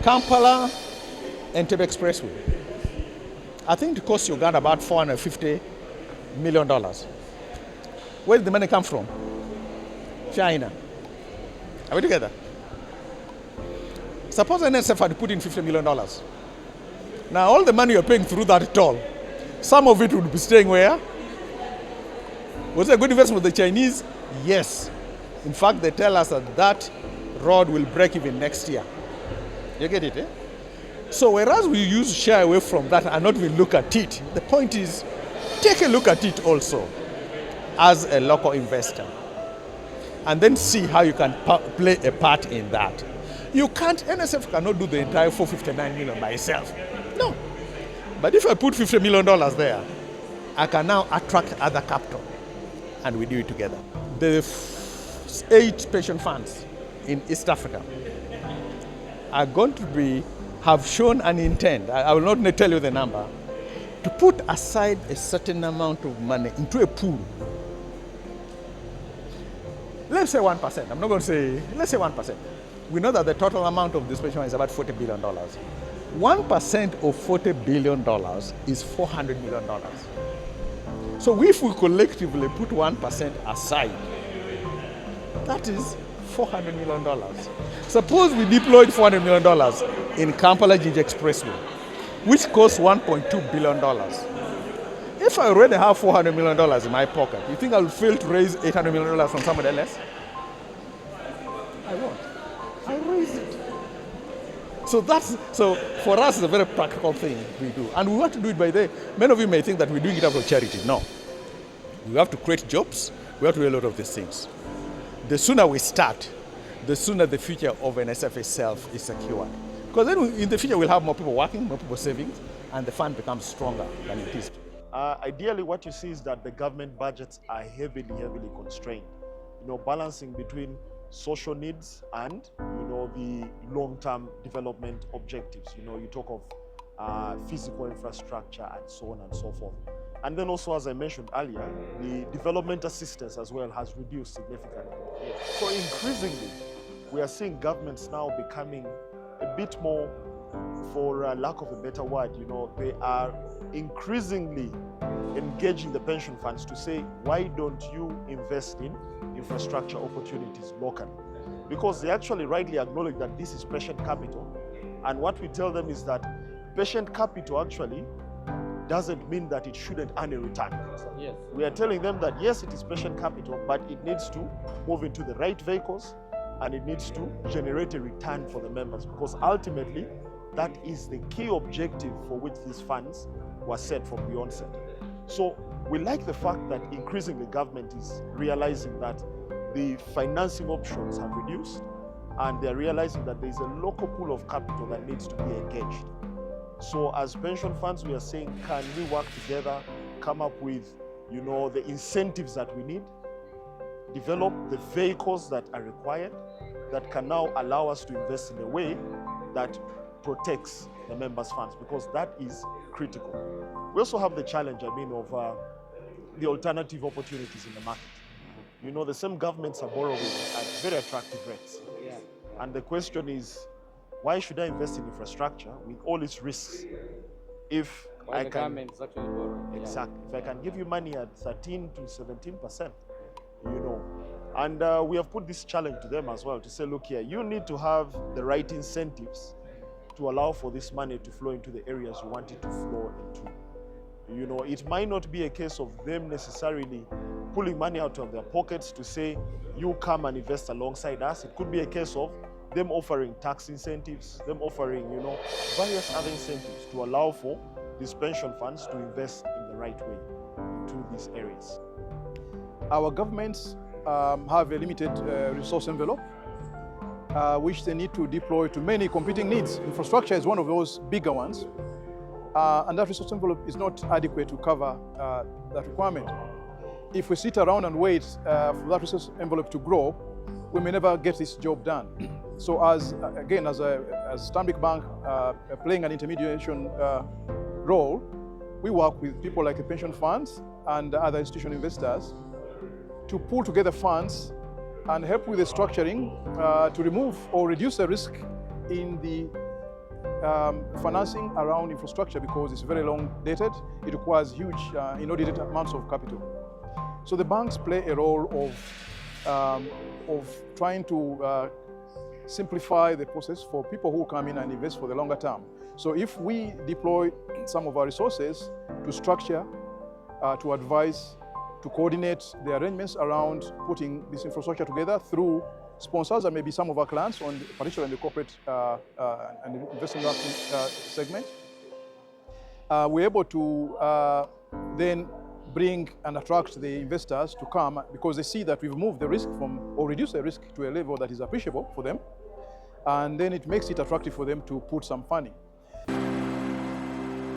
Kampala Entebbe Expressway. I think it costs Uganda about $450 million. Where did the money come from? China. Are we together? Suppose NSSF had put in $50 million. Now all the money you're paying through that toll, some of it would be staying where? Was it a good investment with the Chinese? Yes. In fact, they tell us that that road will break even next year. You get it, eh? So whereas we shy away from that and not even look at it, the point is, take a look at it also as a local investor and then see how you can play a part in that. You can't, NSF cannot do the entire 459 million by itself. No. But if I put $50 million there, I can now attract other capital and we do it together. The 8 pension funds in East Africa are going to have shown an intent, I will not tell you the number, to put aside a certain amount of money into a pool. Let's say 1%. I'm not going to say, let's say 1%. We know that the total amount of this pension is about $40 billion. 1% of $40 billion is $400 million. So if we collectively put 1% aside, that is $400 million. Suppose we deployed $400 million in Kampala-Jinja Expressway, which costs $1.2 billion. If I already have $400 million in my pocket, you think I'll fail to raise $800 million from somebody else? I won't. I'll raise it. So for us, it's a very practical thing we do. And we want to do it by the, many of you may think that we're doing it out of charity. No. We have to create jobs. We have to do a lot of these things. The sooner we start, the sooner the future of NSSF itself is secured. Because then in the future, we'll have more people working, more people saving, and the fund becomes stronger than it is. Ideally, what you see is that the government budgets are heavily constrained. Balancing between social needs and, the long-term development objectives. You talk of physical infrastructure and so on and so forth. And then also, as I mentioned earlier, the development assistance as well has reduced significantly. So increasingly, we are seeing governments now becoming a bit more, for lack of a better word, they are increasingly engaging the pension funds to say, why don't you invest in infrastructure opportunities locally? Because they actually rightly acknowledge that this is patient capital. And what we tell them is that patient capital actually doesn't mean that it shouldn't earn a return. Yes. We are telling them that yes, it is patient capital, but it needs to move into the right vehicles and it needs to generate a return for the members, because ultimately that is the key objective for which these funds were set from the onset. So we like the fact that increasingly government is realizing that the financing options have reduced and they're realizing that there's a local pool of capital that needs to be engaged. So as pension funds, we are saying, can we work together, come up with, the incentives that we need, develop the vehicles that are required, that can now allow us to invest in a way that protects the members' funds, because that is critical. We also have the challenge, of the alternative opportunities in the market. The same governments are borrowing at very attractive rates. Yeah. And the question is, why should I invest in infrastructure with all its risks if Why the government is actually borrowing? Exactly. If I can give you money at 13 to 17%, And we have put this challenge to them as well to say, look here, you need to have the right incentives to allow for this money to flow into the areas you want it to flow into. It might not be a case of them necessarily pulling money out of their pockets to say, you come and invest alongside us. It could be a case of them offering tax incentives, them offering, various other incentives to allow for these pension funds to invest in the right way into these areas. Our governments have a limited resource envelope, which they need to deploy to many competing needs. Infrastructure is one of those bigger ones, and that resource envelope is not adequate to cover that requirement. If we sit around and wait for that resource envelope to grow, we may never get this job done. So as Stanbic Bank playing an intermediation role, we work with people like the pension funds and other institutional investors to pull together funds and help with the structuring to remove or reduce the risk in the financing around infrastructure, because it's very long dated, it requires huge, inordinate amounts of capital. So the banks play a role of trying to simplify the process for people who come in and invest for the longer term. So if we deploy some of our resources to structure, to advise, to coordinate the arrangements around putting this infrastructure together through sponsors and maybe some of our clients, particularly in the corporate and the investment banking segment, we're able to then bring and attract the investors to come, because they see that we've moved the risk from, or reduced the risk to a level that is appreciable for them, and then it makes it attractive for them to put some funding.